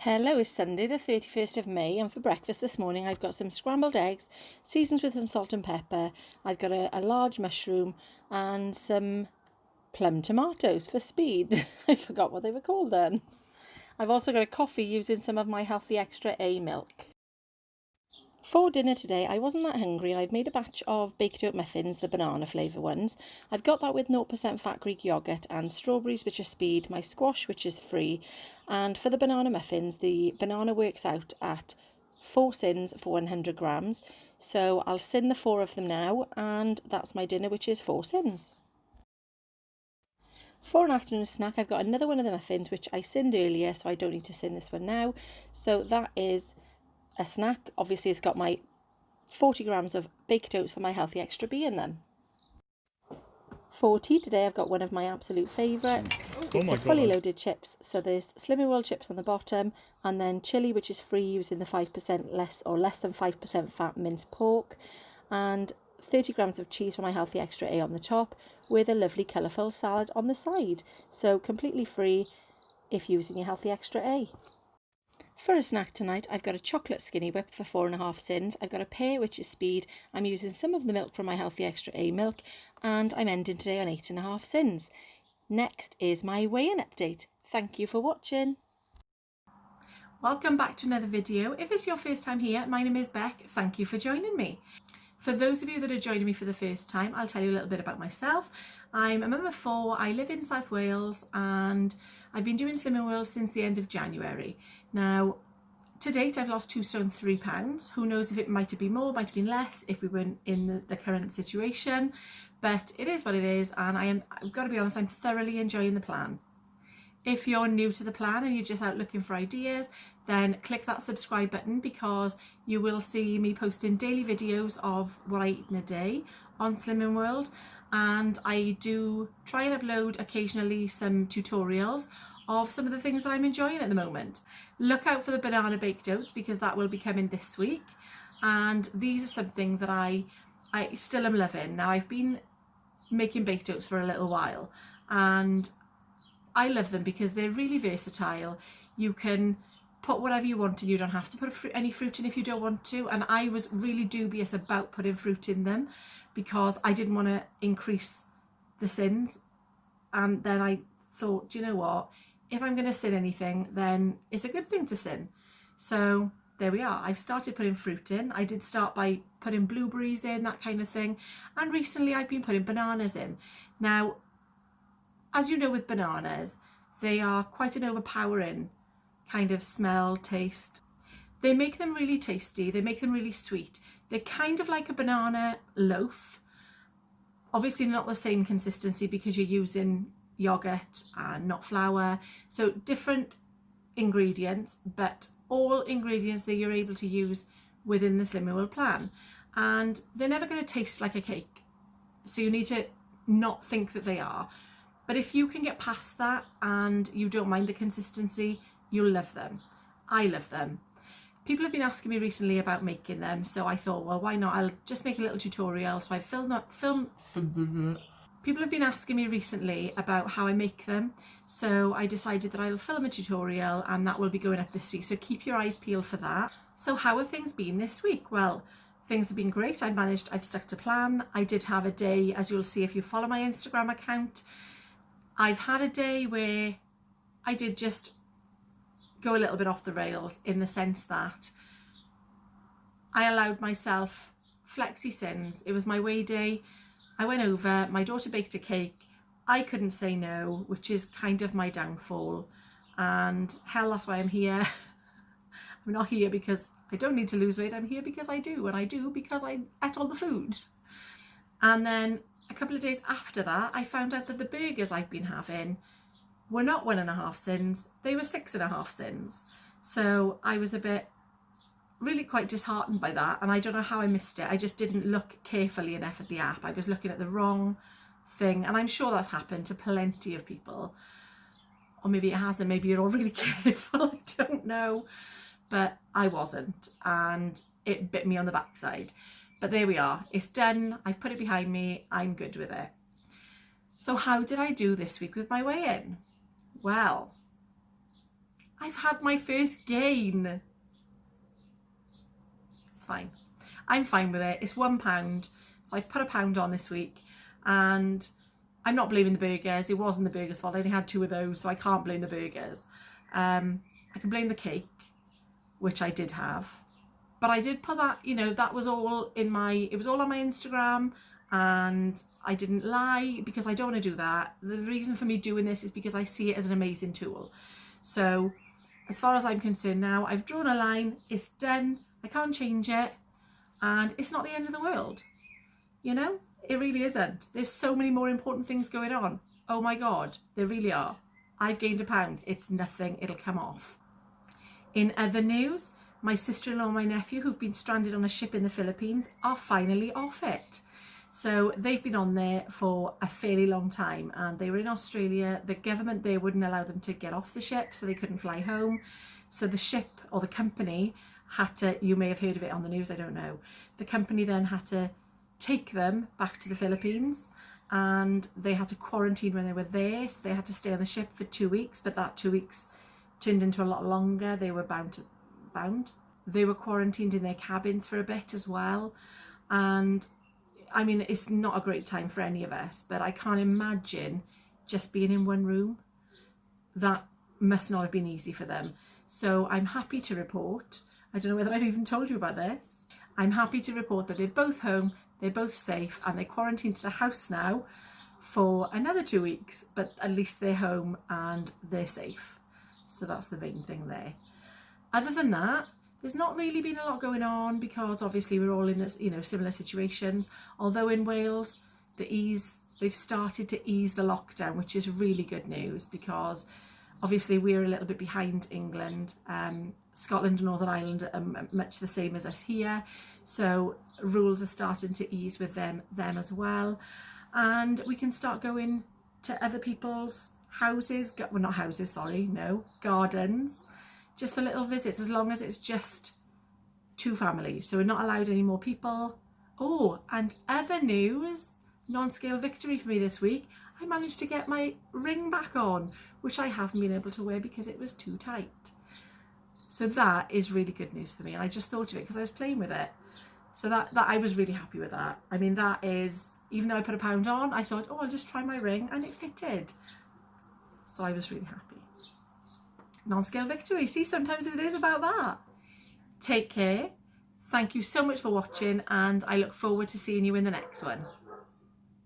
Hello, it's Sunday the 31st of May, and for breakfast this morning I've got some scrambled eggs seasoned with some salt and pepper. I've got a large mushroom and some plum tomatoes for speed. I forgot what they were called then. I've also got a coffee using some of my healthy extra A milk. For dinner today, I wasn't that hungry and I'd made a batch of baked oat muffins, the banana flavour ones. I've got that with 0% fat Greek yoghurt and strawberries, which are speed, my squash, which is free. And for the banana muffins, the banana works out at 4 sins for 100 grams. So I'll sin the 4 of them now, and that's my dinner, which is 4 sins. For an afternoon snack, I've got another one of the muffins, which I sinned earlier, so I don't need to sin this one now. So that is a snack. Obviously it's got my 40 grams of baked oats for my healthy extra B in them. For tea today, I've got one of my absolute favourites. It's the fully loaded chips. So there's Slimming World chips on the bottom, and then chili, which is free, using the 5% less than 5% fat minced pork, and 30 grams of cheese for my healthy extra A on the top, with a lovely colourful salad on the side. So completely free if using your healthy extra A. For a snack tonight, I've got a chocolate skinny whip for 4.5 sins. I've got a pear, which is speed. I'm using some of the milk from my healthy extra A milk, and I'm ending today on 8.5 sins. Next is my weigh-in update. Thank you for watching. Welcome back to another video. If it's your first time here, my name is Beck. Thank you for joining me. For those of you that are joining me for the first time, I'll tell you a little bit about myself. I'm a mum of 4, I live in South Wales, and I've been doing Slimming World since the end of January. Now, to date, I've lost 2 stone 3 pounds. Who knows if it might have been more, might have been less if we weren't in the current situation, but it is what it is, and I've got to be honest, I'm thoroughly enjoying the plan. If you're new to the plan and you're just out looking for ideas, then click that subscribe button, because you will see me posting daily videos of what I eat in a day on Slimming World, and I do try and upload occasionally some tutorials of some of the things that I'm enjoying at the moment. Look out for the banana baked oats, because that will be coming this week, and these are something that I still am loving. Now, I've been making baked oats for a little while, and I love them because they're really versatile. You can put whatever you want in. You don't have to put any fruit in if you don't want to, and I was really dubious about putting fruit in them because I didn't want to increase the sins, and then I thought, you know what, if I'm going to sin anything, then it's a good thing to sin. So there we are. I've started putting fruit in. I did start by putting blueberries in, that kind of thing, and recently I've been putting bananas in. Now, as you know, with bananas, they are quite an overpowering kind of smell, taste. They make them really tasty, they make them really sweet. They're kind of like a banana loaf. Obviously not the same consistency because you're using yogurt and not flour. So different ingredients, but all ingredients that you're able to use within the Slimming World plan. And they're never going to taste like a cake. So you need to not think that they are. But if you can get past that and you don't mind the consistency, you'll love them. I love them. People have been asking me recently about making them, so I thought, well, why not? I'll just make a little tutorial. So I People have been asking me recently about how I make them, so I decided that I'll film a tutorial, and that will be going up this week. So keep your eyes peeled for that. So how have things been this week? Well, things have been great. I've stuck to plan. I did have a day, as you'll see if you follow my Instagram account, I've had a day where I did just go a little bit off the rails, in the sense that I allowed myself flexi sins. It was my weigh day. I went over, my daughter baked a cake. I couldn't say no, which is kind of my downfall. And hell, that's why I'm here. I'm not here because I don't need to lose weight. I'm here because I do, and I do because I ate all the food. And then a couple of days after that, I found out that the burgers I've been having were not 1.5 sins, they were 6.5 sins. So I was really quite disheartened by that, and I don't know how I missed it. I just didn't look carefully enough at the app. I was looking at the wrong thing, and I'm sure that's happened to plenty of people. Or maybe it hasn't, maybe you're all really careful, I don't know. But I wasn't, and it bit me on the backside. But there we are, it's done, I've put it behind me, I'm good with it. So how did I do this week with my weigh-in? Well, I've had my first gain. It's fine. I'm fine with it. It's £1. So I put £1 on this week, and I'm not blaming the burgers. It wasn't the burgers' fault. I only had 2 of those, so I can't blame the burgers. I can blame the cake, which I did have. But I did put that, that was all it was all on my Instagram, and I didn't lie because I don't want to do that. The reason for me doing this is because I see it as an amazing tool. So as far as I'm concerned now, I've drawn a line, it's done, I can't change it, and it's not the end of the world. It really isn't. There's so many more important things going on. Oh my God, there really are. I've gained £1. It's nothing, it'll come off. In other news, my sister-in-law and my nephew, who've been stranded on a ship in the Philippines, are finally off it. So they've been on there for a fairly long time, and they were in Australia. The government there wouldn't allow them to get off the ship, so they couldn't fly home. So the ship, or the company, had to, you may have heard of it on the news, I don't know. The company then had to take them back to the Philippines, and they had to quarantine when they were there. So they had to stay on the ship for 2 weeks, but that 2 weeks turned into a lot longer. They were They were quarantined in their cabins for a bit as well. And I mean, it's not a great time for any of us, but I can't imagine just being in one room. That must not have been easy for them. So I'm happy to report, I don't know whether I've even told you about this, I'm happy to report that they're both home, they're both safe, and they're quarantined to the house now for another 2 weeks, but at least they're home and they're safe. So that's the main thing there. Other than that, there's not really been a lot going on, because obviously we're all in this, similar situations. Although in Wales, they've started to ease the lockdown, which is really good news, because obviously we're a little bit behind England. Scotland and Northern Ireland are much the same as us here, so rules are starting to ease with them as well, and we can start going to other people's houses, well, not houses, sorry, no, gardens, just for little visits, as long as it's just 2 families. So we're not allowed any more people. Oh, and other news, non-scale victory for me this week, I managed to get my ring back on, which I haven't been able to wear because it was too tight. So that is really good news for me, and I just thought of it because I was playing with it. So that I was really happy with that. I mean, that is, even though I put £1 on, I thought, oh, I'll just try my ring, and it fitted. So I was really happy. Non-scale victory. See, sometimes it is about that. Take care. Thank you so much for watching, and I look forward to seeing you in the next one.